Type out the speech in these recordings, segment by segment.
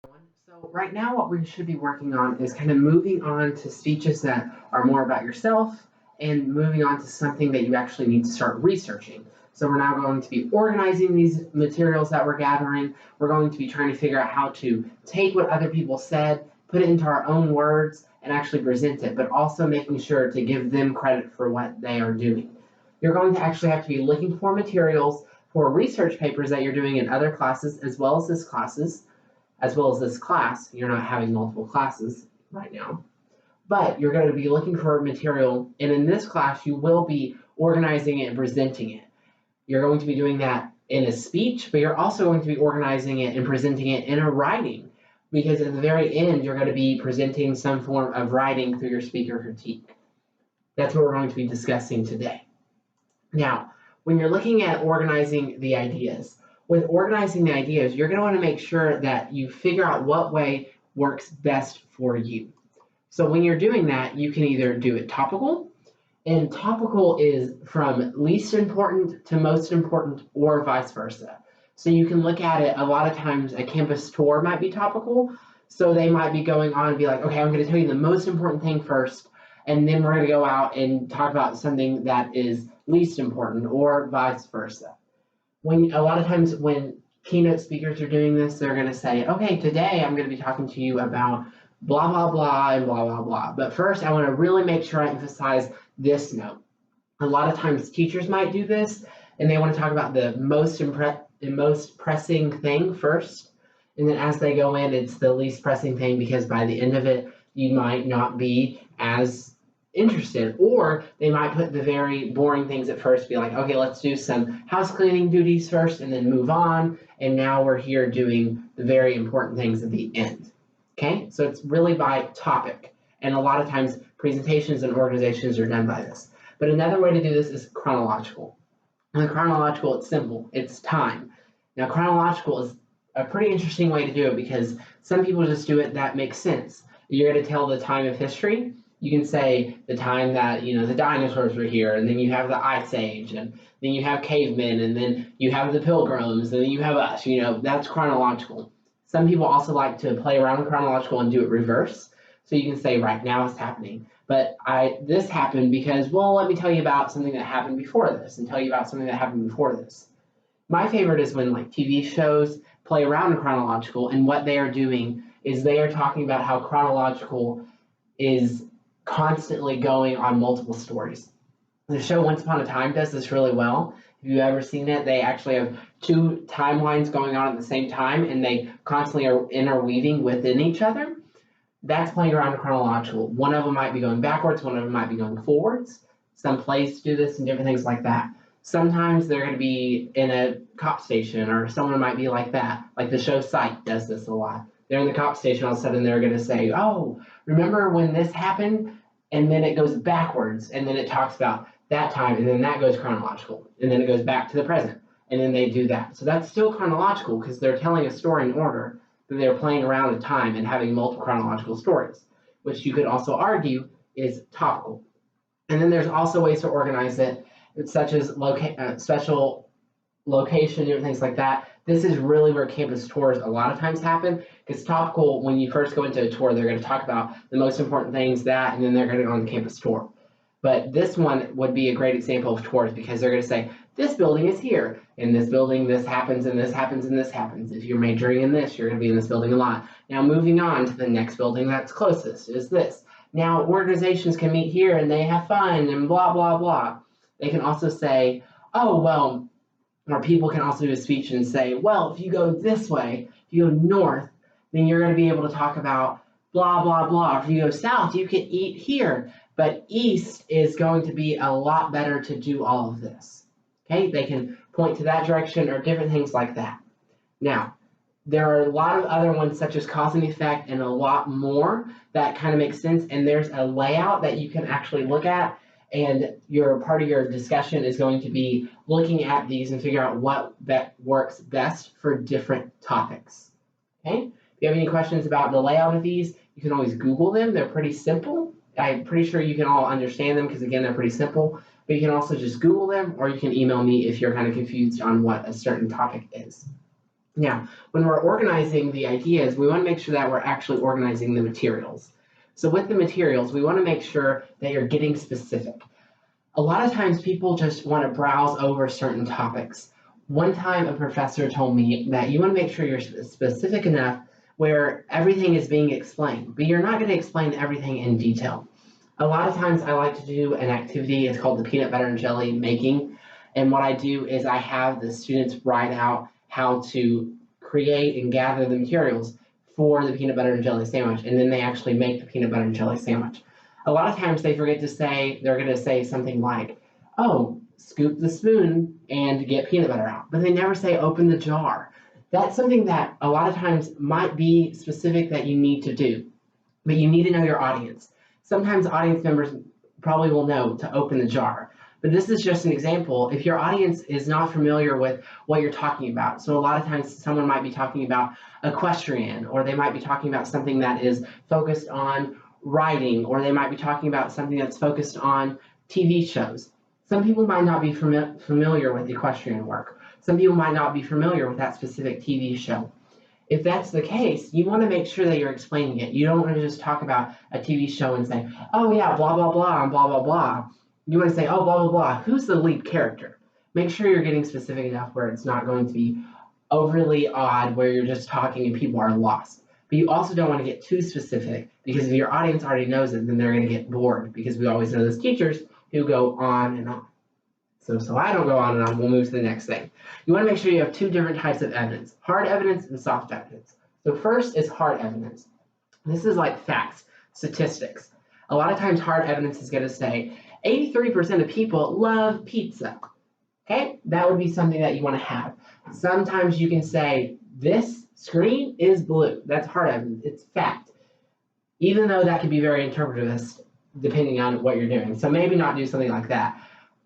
So right now what we should be working on is kind of moving on to speeches that are more about yourself and moving on to something that you actually need to start researching. So we're now going to be organizing these materials that we're gathering. We're going to be trying to figure out how to take what other people said, put it into our own words, and actually present it, but also making sure to give them credit for what they are doing. You're going to actually have to be looking for materials for research papers that you're doing in other classes as well as this class. You're not having multiple classes right now, but you're going to be looking for material. And in this class, you will be organizing it and presenting it. You're going to be doing that in a speech, but you're also going to be organizing it and presenting it in a writing, because at the very end, you're going to be presenting some form of writing through your speaker critique. That's what we're going to be discussing today. Now, when you're looking at organizing the ideas, with organizing the ideas, you're going to want to make sure that you figure out what way works best for you. So when you're doing that, you can either do it topical, and topical is from least important to most important, or vice versa. So you can look at it, a lot of times a campus tour might be topical. So they might be going on and be like, okay, I'm going to tell you the most important thing first, and then we're going to go out and talk about something that is least important, or vice versa. When a lot of times when keynote speakers are doing this, they're going to say, okay, today I'm going to be talking to you about blah, blah, blah, and blah, blah, blah. But first, I want to really make sure I emphasize this note. A lot of times teachers might do this, and they want to talk about the most pressing thing first. And then as they go in, it's the least pressing thing, because by the end of it, you might not be as interested, or they might put the very boring things at first, be like, okay, let's do some house cleaning duties first and then move on, and now we're here doing the very important things at the end. Okay, so it's really by topic, and a lot of times presentations and organizations are done by this. But another way to do this is chronological. And the chronological, it's simple, it's time. Now chronological is a pretty interesting way to do it, because some people just do it that makes sense. You're going to tell the time of history. You can say the time that the dinosaurs were here, and then you have the ice age, and then you have cavemen, and then you have the pilgrims, and then you have us. That's chronological. Some people also like to play around with chronological and do it reverse. So you can say right now it's happening, but this happened because, well, let me tell you about something that happened before this, and tell you about something that happened before this. My favorite is when like TV shows play around in chronological, and what they are doing is they are talking about how chronological is constantly going on multiple stories. The show Once Upon a Time does this really well. If you've ever seen it, they actually have two timelines going on at the same time, and they constantly are interweaving within each other. That's playing around chronological. One of them might be going backwards, one of them might be going forwards. Some plays do this and different things like that. Sometimes they're going to be in a cop station, or someone might be like that. Like the show Psych does this a lot. They're in the cop station, all of a sudden they're going to say, oh, remember when this happened? And then it goes backwards, and then it talks about that time, and then that goes chronological, and then it goes back to the present, and then they do that. So that's still chronological, because they're telling a story in order, but they're playing around with time and having multiple chronological stories, which you could also argue is topical. And then there's also ways to organize it, such as special location, different things like that. This is really where campus tours a lot of times happen, because topical, when you first go into a tour, they're going to talk about the most important things, and then they're going to go on the campus tour. But this one would be a great example of tours, because they're going to say, this building is here. In this building, this happens, and this happens, and this happens. If you're majoring in this, you're going to be in this building a lot. Now, moving on to the next building that's closest is this. Now, organizations can meet here, and they have fun, and blah, blah, blah. They can also say, oh, well, or people can also do a speech and say, well, if you go this way, if you go north, then you're going to be able to talk about blah, blah, blah. If you go south, you can eat here. But east is going to be a lot better to do all of this. Okay, they can point to that direction or different things like that. Now, there are a lot of other ones, such as cause and effect, and a lot more that kind of make sense. And there's a layout that you can actually look at, and part of your discussion is going to be looking at these and figure out what works best for different topics. Okay? If you have any questions about the layout of these, you can always Google them. They're pretty simple. I'm pretty sure you can all understand them, because again, they're pretty simple. But you can also just Google them, or you can email me if you're kind of confused on what a certain topic is. Now, when we're organizing the ideas, we want to make sure that we're actually organizing the materials. So with the materials, we want to make sure that you're getting specific. A lot of times people just want to browse over certain topics. One time a professor told me that you want to make sure you're specific enough where everything is being explained, but you're not going to explain everything in detail. A lot of times I like to do an activity, it's called the peanut butter and jelly making. And what I do is I have the students write out how to create and gather the materials for the peanut butter and jelly sandwich, and then they actually make the peanut butter and jelly sandwich. A lot of times they forget to say, they're going to say something like, oh, scoop the spoon and get peanut butter out, but they never say open the jar. That's something that a lot of times might be specific that you need to do, but you need to know your audience. Sometimes audience members probably will know to open the jar. But this is just an example. If your audience is not familiar with what you're talking about, so a lot of times someone might be talking about equestrian, or they might be talking about something that is focused on writing, or they might be talking about something that's focused on TV shows. Some people might not be familiar with equestrian work. Some people might not be familiar with that specific TV show. If that's the case, you want to make sure that you're explaining it. You don't want to just talk about a TV show and say, oh yeah, blah, blah, blah, and blah, blah, blah. You want to say, oh, blah, blah, blah, who's the lead character? Make sure you're getting specific enough where it's not going to be overly odd, where you're just talking and people are lost. But you also don't want to get too specific, because if your audience already knows it, then they're going to get bored, because we always know those teachers who go on and on. So I don't go on and on, we'll move to the next thing. You want to make sure you have two different types of evidence, hard evidence and soft evidence. So first is hard evidence. This is like facts, statistics. A lot of times hard evidence is going to say 83% of people love pizza. Okay, that would be something that you want to have. Sometimes you can say this screen is blue. That's hard evidence, it's fact. Even though that could be very interpretive depending on what you're doing. So maybe not do something like that.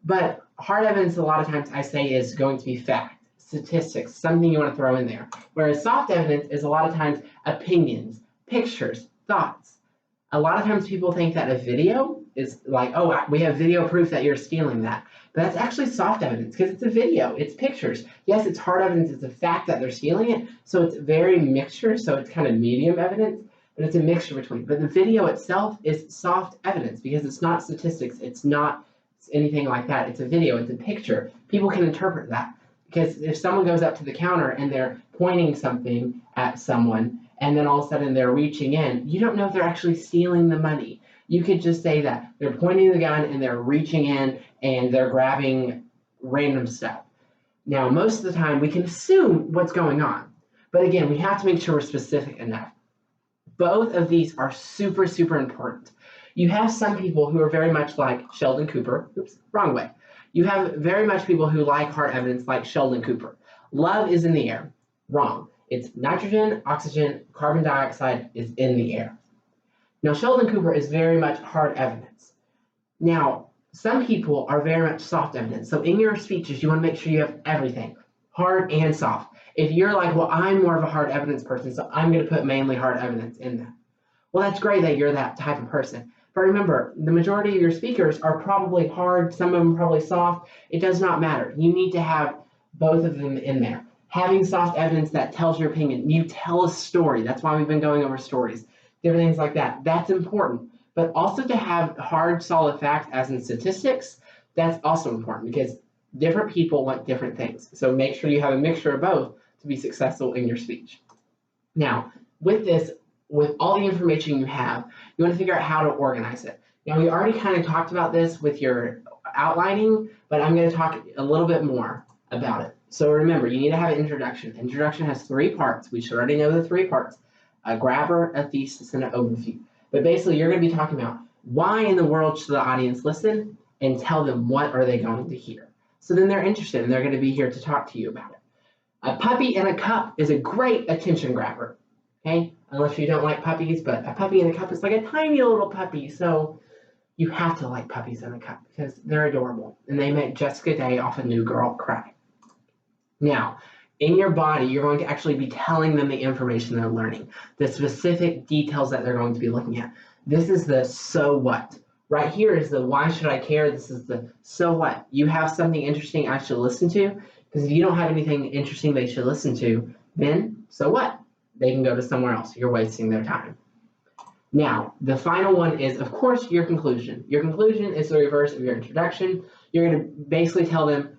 But hard evidence, a lot of times I say, is going to be fact, statistics, something you want to throw in there. Whereas soft evidence is a lot of times opinions, pictures, thoughts. A lot of times people think that a video is like, oh, we have video proof that you're stealing that. But that's actually soft evidence, because it's a video, it's pictures. Yes, it's hard evidence, it's a fact that they're stealing it, so it's very mixture, so it's kind of medium evidence, but it's a mixture between. But the video itself is soft evidence, because it's not statistics, it's not anything like that. It's a video, it's a picture. People can interpret that, because if someone goes up to the counter and they're pointing something at someone, and then all of a sudden they're reaching in, you don't know if they're actually stealing the money. You could just say that they're pointing the gun and they're reaching in and they're grabbing random stuff. Now, most of the time we can assume what's going on, but again, we have to make sure we're specific enough. Both of these are super, super important. You have some people who are very much like Sheldon Cooper. Oops, wrong way. You have very much people who like hard evidence like Sheldon Cooper. Love is in the air. Wrong. It's nitrogen, oxygen, carbon dioxide is in the air. Now, Sheldon Cooper is very much hard evidence. Now, some people are very much soft evidence. So in your speeches, you want to make sure you have everything, hard and soft. If you're like, well, I'm more of a hard evidence person, so I'm going to put mainly hard evidence in there. Well, that's great that you're that type of person. But remember, the majority of your speakers are probably hard, some of them are probably soft. It does not matter. You need to have both of them in there. Having soft evidence that tells your opinion. You tell a story. That's why we've been going over stories. Different things like that. That's important. But also to have hard, solid facts, as in statistics, that's also important, because different people want different things. So make sure you have a mixture of both to be successful in your speech. Now, with this, with all the information you have, you want to figure out how to organize it. Now, we already kind of talked about this with your outlining, but I'm going to talk a little bit more about it. So remember, you need to have an introduction. Introduction has 3 parts. We should already know the 3 parts: a grabber, a thesis, and an overview. But basically, you're going to be talking about why in the world should the audience listen, and tell them what are they going to hear. So then they're interested, and they're going to be here to talk to you about it. A puppy in a cup is a great attention grabber. Okay, unless you don't like puppies, but a puppy in a cup is like a tiny little puppy, so you have to like puppies in a cup because they're adorable, and they make Jessica Day off of New Girl cry. Now, in your body, you're going to actually be telling them the information they're learning, the specific details that they're going to be looking at. This is the so what. Right here is the why should I care? This is the so what. You have something interesting I should listen to, because if you don't have anything interesting they should listen to, then so what? They can go to somewhere else. You're wasting their time. Now, the final one is, of course, your conclusion. Your conclusion is the reverse of your introduction. You're going to basically tell them,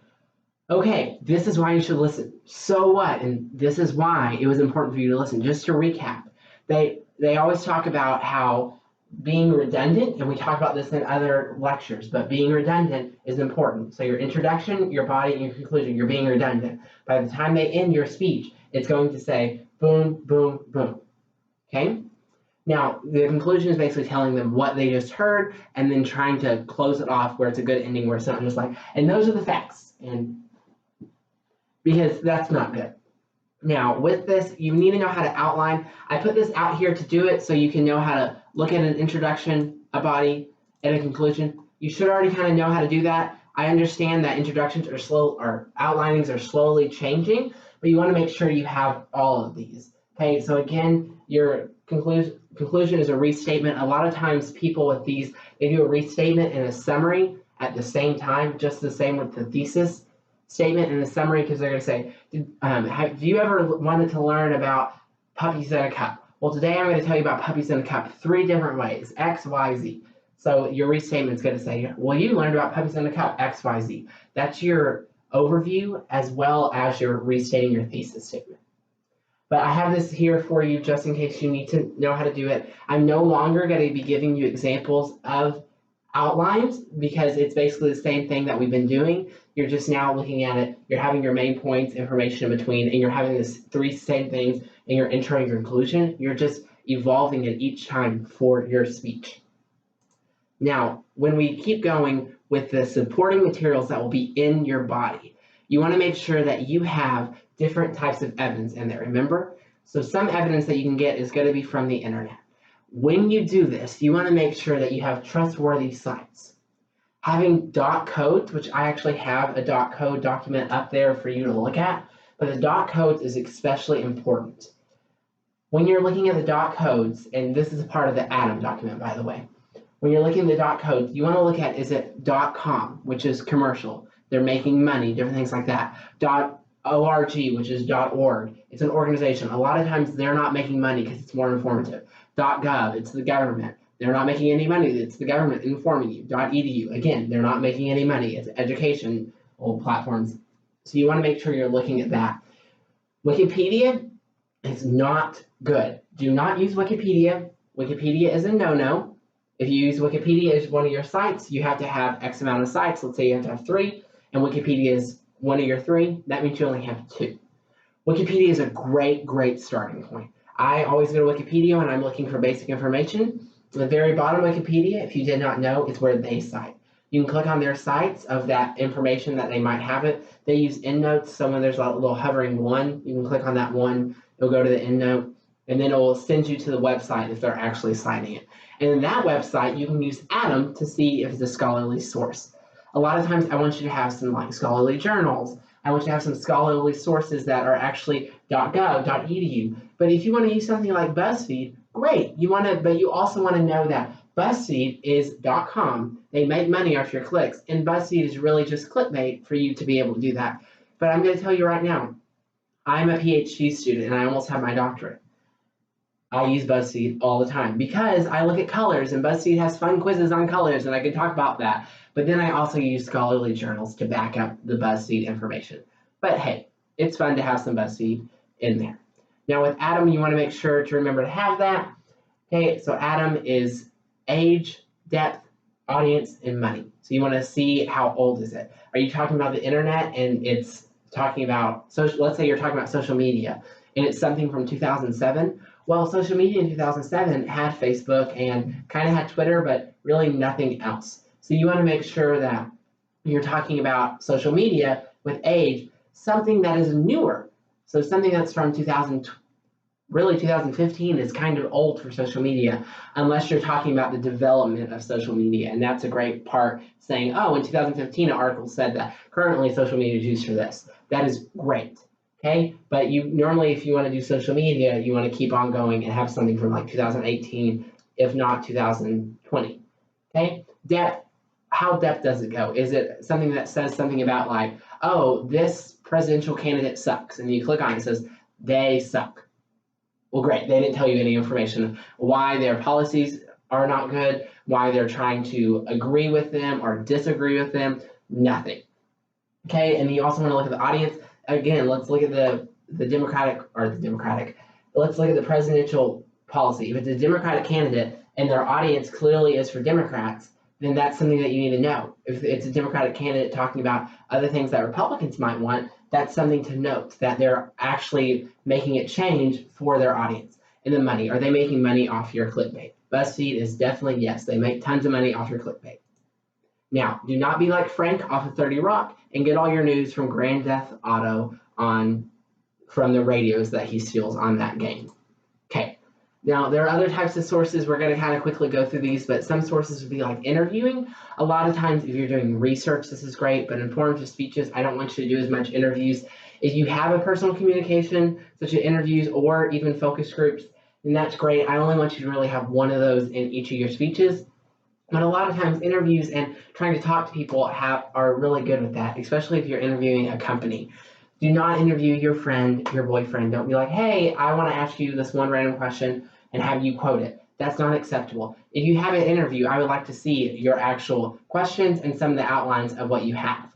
okay, this is why you should listen. So what? And this is why it was important for you to listen. Just to recap, they always talk about how being redundant, and we talk about this in other lectures, but being redundant is important. So your introduction, your body, and your conclusion, you're being redundant. By the time they end your speech, it's going to say boom, boom, boom. Okay? Now, the conclusion is basically telling them what they just heard and then trying to close it off where it's a good ending, where it's not just like, and those are the facts. And because that's not good. Now, with this, you need to know how to outline. I put this out here to do it so you can know how to look at an introduction, a body, and a conclusion. You should already kind of know how to do that. I understand that introductions are slow, or outlinings are slowly changing, but you want to make sure you have all of these. Okay, so again, your conclusion is a restatement. A lot of times people with these, they do a restatement and a summary at the same time, just the same with the thesis statement and the summary, because they're going to say, have you ever wanted to learn about puppies in a cup? Well, today I'm going to tell you about puppies in a cup 3 different ways, X, Y, Z. So your restatement is going to say, well, you learned about puppies in a cup, X, Y, Z. That's your overview as well as your restating your thesis statement. But I have this here for you just in case you need to know how to do it. I'm no longer going to be giving you examples of outlines because it's basically the same thing that we've been doing. You're just now looking at it, you're having your main points, information in between, and you're having this 3 same things in your intro and your conclusion. You're just evolving it each time for your speech. Now, when we keep going with the supporting materials that will be in your body, you want to make sure that you have different types of evidence in there, remember? So some evidence that you can get is going to be from the internet. When you do this, you want to make sure that you have trustworthy sites. Having dot codes, which I actually have a dot code document up there for you to look at, but the dot codes is especially important. When you're looking at the dot codes, and this is a part of the Atom document, by the way, when you're looking at the dot codes, you want to look at, is it .com, which is commercial, they're making money, different things like that. .org, which is .org, it's an organization. A lot of times they're not making money because it's more informative. .gov, it's the government. They're not making any money. It's the government informing you. .edu, again, they're not making any money. It's educational platforms. So you want to make sure you're looking at that. Wikipedia is not good. Do not use Wikipedia. Wikipedia is a no-no. If you use Wikipedia as one of your sites, you have to have X amount of sites. Let's say you have to have 3, and Wikipedia is one of your 3. That means you only have 2. Wikipedia is a great starting point. I always go to Wikipedia when I'm looking for basic information. At the very bottom of Wikipedia, if you did not know, is where they cite. You can click on their sites of that information that they might have it. They use endnotes, so when there's a little hovering 1, you can click on that 1, it'll go to the endnote, and then it will send you to the website if they're actually citing it. And in that website, you can use Atom to see if it's a scholarly source. A lot of times I want you to have some like scholarly journals. I want you to have some scholarly sources that are actually .gov, .edu. But if you want to use something like BuzzFeed, great. But you also want to know that BuzzFeed is .com. They make money off your clicks, and BuzzFeed is really just clickbait for you to be able to do that. But I'm going to tell you right now, I'm a PhD student and I almost have my doctorate. I use BuzzFeed all the time because I look at colors, and BuzzFeed has fun quizzes on colors, and I can talk about that. But then I also use scholarly journals to back up the BuzzFeed information. But hey, it's fun to have some BuzzFeed in there. Now with Atom, you want to make sure to remember to have that. Okay, so Atom is age, depth, audience, and money. So you want to see how old is it. Are you talking about the internet and it's talking about social? Let's say you're talking about social media and it's something from 2007. Well, social media in 2007 had Facebook and kind of had Twitter, but really nothing else. So you want to make sure that you're talking about social media with age, something that is newer. So something that's from 2015 is kind of old for social media, unless you're talking about the development of social media. And that's a great part, saying, oh, in 2015, an article said that currently social media is used for this. That is great. Okay, but you normally, if you want to do social media, you want to keep on going and have something from like 2018, if not 2020. Okay, depth. How depth does it go? Is it something that says something about like, oh, this presidential candidate sucks, and you click on it, it says they suck. Well, great. They didn't tell you any information why their policies are not good, why they're trying to agree with them or disagree with them. Nothing. Okay, and you also want to look at the audience. Again, let's look at the Democratic. Let's look at the presidential policy. If it's a Democratic candidate and their audience clearly is for Democrats, then that's something that you need to know. If it's a Democratic candidate talking about other things that Republicans might want, that's something to note, that they're actually making it change for their audience. And the money, are they making money off your clickbait? BuzzFeed is definitely yes, they make tons of money off your clickbait. Now, do not be like Frank off of 30 Rock and get all your news from Grand Theft Auto from the radios that he steals on that game. Okay. Now, there are other types of sources. We're going to kind of quickly go through these, but some sources would be like interviewing. A lot of times, if you're doing research, this is great, but in forms of speeches, I don't want you to do as much interviews. If you have a personal communication, such as interviews or even focus groups, then that's great. I only want you to really have one of those in each of your speeches. But a lot of times, interviews and trying to talk to people are really good with that, especially if you're interviewing a company. Do not interview your friend, your boyfriend. Don't be like, hey, I want to ask you this one random question and have you quote it. That's not acceptable. If you have an interview, I would like to see your actual questions and some of the outlines of what you have.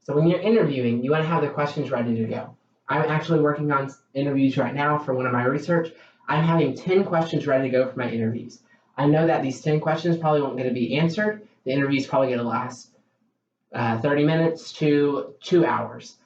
So when you're interviewing, you want to have the questions ready to go. I'm actually working on interviews right now for one of my research. I'm having 10 questions ready to go for my interviews. I know that these 10 questions probably won't get to be answered. The interview's probably going to last 30 minutes to 2 hours.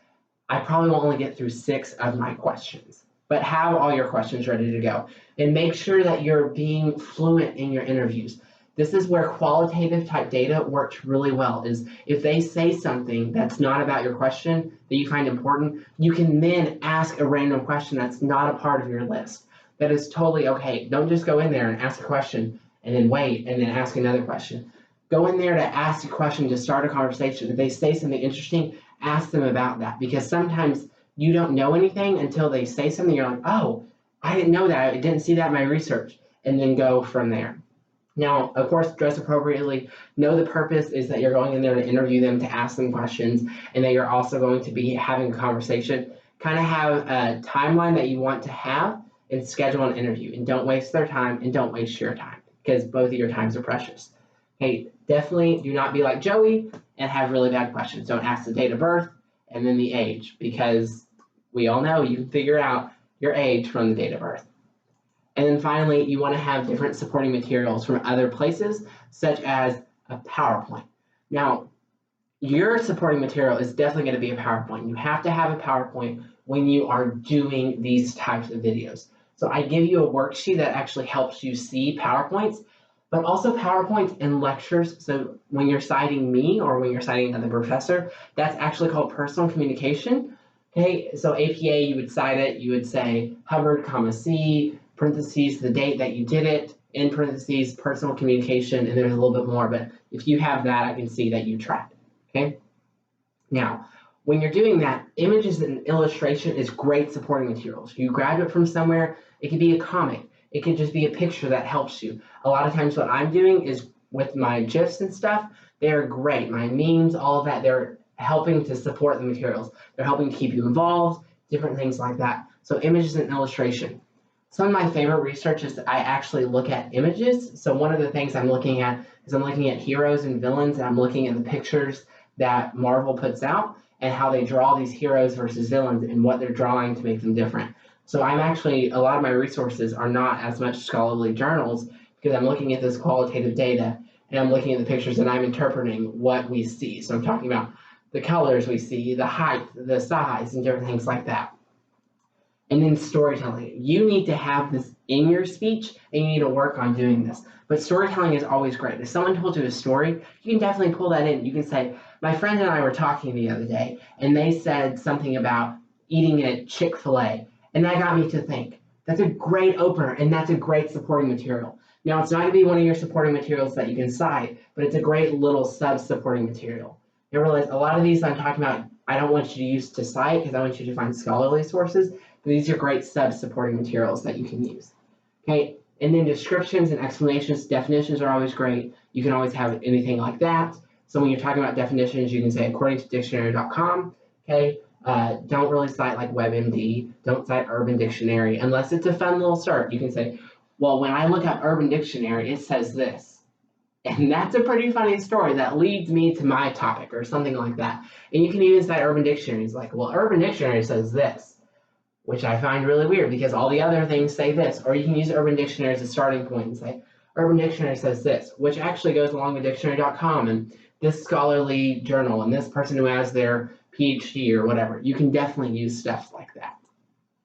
I probably will only get through 6 of my questions, but have all your questions ready to go. And make sure that you're being fluent in your interviews. This is where qualitative type data works really well, is if they say something that's not about your question that you find important, you can then ask a random question that's not a part of your list. That is totally okay. Don't just go in there and ask a question and then wait and then ask another question. Go in there to ask a question, to start a conversation. If they say something interesting, ask them about that, because sometimes you don't know anything until they say something. You're like, oh, I didn't know that. I didn't see that in my research, and then go from there. Now, of course, dress appropriately. Know the purpose is that you're going in there to interview them, to ask them questions, and that you're also going to be having a conversation. Kind of have a timeline that you want to have and schedule an interview, and don't waste their time and don't waste your time, because both of your times are precious. Hey, definitely do not be like Joey and have really bad questions. Don't ask the date of birth and then the age, because we all know you can figure out your age from the date of birth. And then finally, you want to have different supporting materials from other places, such as a PowerPoint. Now, your supporting material is definitely going to be a PowerPoint. You have to have a PowerPoint when you are doing these types of videos. So I give you a worksheet that actually helps you see PowerPoints, but also PowerPoints in lectures. So when you're citing me or when you're citing another professor, that's actually called personal communication. Okay, so APA, you would cite it, you would say Hubbard, C, parentheses, the date that you did it, in parentheses, personal communication, and there's a little bit more, but if you have that, I can see that you tried, okay? Now, when you're doing that, images and illustration is great supporting materials. You grab it from somewhere, it could be a comic, it could just be a picture that helps you. A lot of times what I'm doing is with my GIFs and stuff, they're great. My memes, all of that, they're helping to support the materials. They're helping to keep you involved, different things like that. So images and illustration. Some of my favorite research is that I actually look at images. So one of the things I'm looking at is I'm looking at heroes and villains, and I'm looking at the pictures that Marvel puts out and how they draw these heroes versus villains and what they're drawing to make them different. So I'm actually, a lot of my resources are not as much scholarly journals, because I'm looking at this qualitative data and I'm looking at the pictures and I'm interpreting what we see. So I'm talking about the colors we see, the height, the size, and different things like that. And then storytelling. You need to have this in your speech, and you need to work on doing this. But storytelling is always great. If someone told you a story, you can definitely pull that in. You can say, my friend and I were talking the other day, and they said something about eating at Chick-fil-A, and that got me to think. That's a great opener, and that's a great supporting material. Now, it's not going to be one of your supporting materials that you can cite, but it's a great little sub-supporting material. You realize a lot of these I'm talking about, I don't want you to use to cite, because I want you to find scholarly sources. These are great sub-supporting materials that you can use. Okay, and then descriptions and explanations, definitions are always great. You can always have anything like that. So when you're talking about definitions, you can say according to dictionary.com. Okay, Don't really cite like WebMD. Don't cite Urban Dictionary unless it's a fun little start. You can say, well, when I look up Urban Dictionary, it says this. And that's a pretty funny story that leads me to my topic or something like that. And you can even cite Urban Dictionary. It's like, well, Urban Dictionary says this, which I find really weird because all the other things say this. Or you can use Urban Dictionary as a starting point and say, Urban Dictionary says this, which actually goes along with dictionary.com and this scholarly journal and this person who has their PhD or whatever. You can definitely use stuff like that.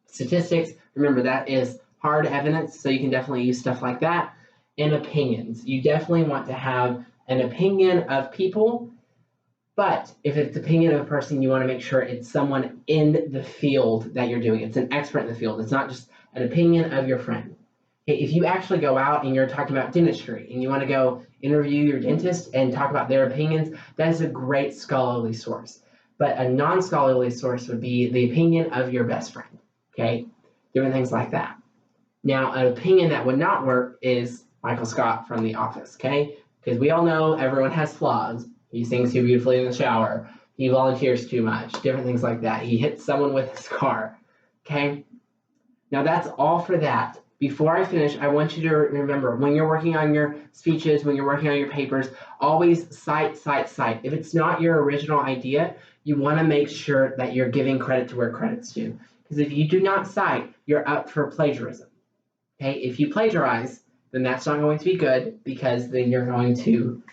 Statistics, remember that is hard evidence, so you can definitely use stuff like that. And opinions. You definitely want to have an opinion of people, but if it's opinion of a person, you want to make sure it's someone in the field that you're doing. It's an expert in the field. It's not just an opinion of your friend. Okay, if you actually go out and you're talking about dentistry and you want to go interview your dentist and talk about their opinions, that is a great scholarly source. But a non-scholarly source would be the opinion of your best friend. Okay, different things like that. Now, an opinion that would not work is Michael Scott from The Office, okay? Because we all know everyone has flaws. He sings too beautifully in the shower. He volunteers too much, different things like that. He hits someone with his car, okay? Now that's all for that. Before I finish, I want you to remember, when you're working on your speeches, when you're working on your papers, always cite, cite, cite. If it's not your original idea, you want to make sure that you're giving credit to where credit's due. Because if you do not cite, you're up for plagiarism, okay? If you plagiarize, then that's not going to be good because then you're going to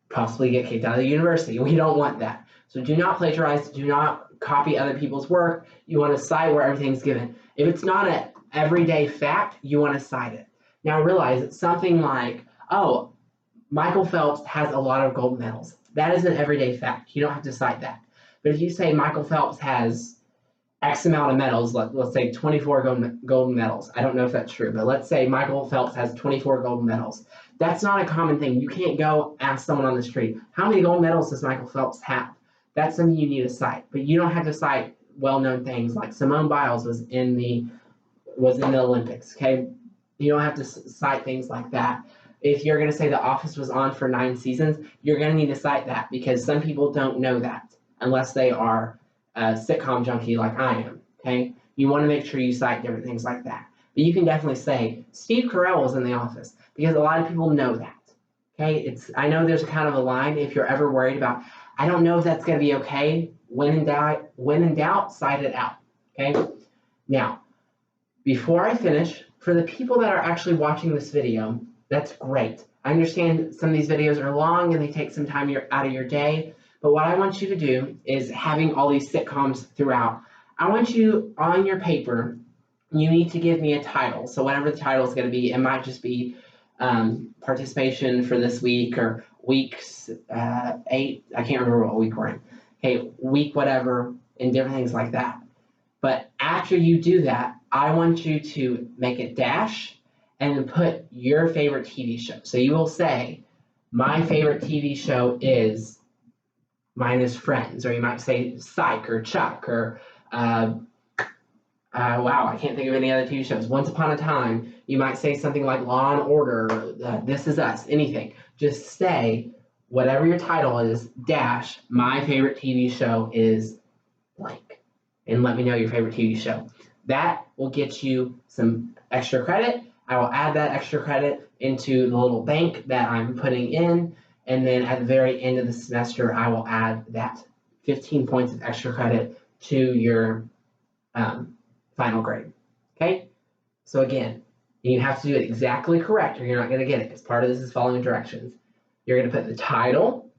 possibly get kicked out of the university. We don't want that. So do not plagiarize, do not copy other people's work. You want to cite where everything's given. If it's not an everyday fact, you want to cite it. Now realize it's something like, oh, Michael Phelps has a lot of gold medals. That is an everyday fact. You don't have to cite that. But if you say Michael Phelps has X amount of medals, let's say 24 gold medals. I don't know if that's true, but let's say Michael Phelps has 24 gold medals. That's not a common thing. You can't go ask someone on the street, how many gold medals does Michael Phelps have? That's something you need to cite, but you don't have to cite well-known things like Simone Biles was in the Olympics, okay? You don't have to cite things like that. If you're going to say The Office was on for 9 seasons, you're going to need to cite that because some people don't know that unless they are a sitcom junkie like I am, okay? You want to make sure you cite different things like that. But you can definitely say, Steve Carell was in The Office, because a lot of people know that, okay? I know there's kind of a line if you're ever worried about, I don't know if that's going to be okay. When in doubt, cite it out, okay? Now, before I finish, for the people that are actually watching this video, that's great. I understand some of these videos are long and they take some time out of your day, but what I want you to do is having all these sitcoms throughout. I want you on your paper, you need to give me a title. So whatever the title is going to be, it might just be participation for this week or weeks 8. I can't remember what week we're in. Okay, week whatever, and different things like that. But after you do that, I want you to make a dash and then put your favorite TV show. So you will say, my favorite TV show is, mine is Friends, or you might say Psych or Chuck or wow, I can't think of any other TV shows. Once Upon a Time. You might say something like Law and Order, This Is Us, anything. Just say whatever your title is, dash, my favorite TV show is blank, and let me know your favorite TV show. That will get you some extra credit. I will add that extra credit into the little bank that I'm putting in, and then at the very end of the semester, I will add that 15 points of extra credit to your final grade. Okay? So again, you have to do it exactly correct or you're not going to get it because part of this is following directions. You're going to put the title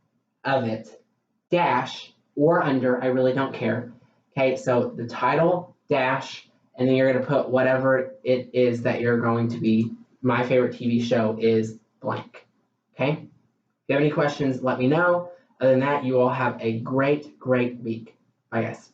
of it, dash, or under, I really don't care. Okay, so the title, dash, and then you're going to put whatever it is that you're going to be, my favorite TV show is blank. Okay? If you have any questions, let me know. Other than that, you all have a great, great week. Bye, guys.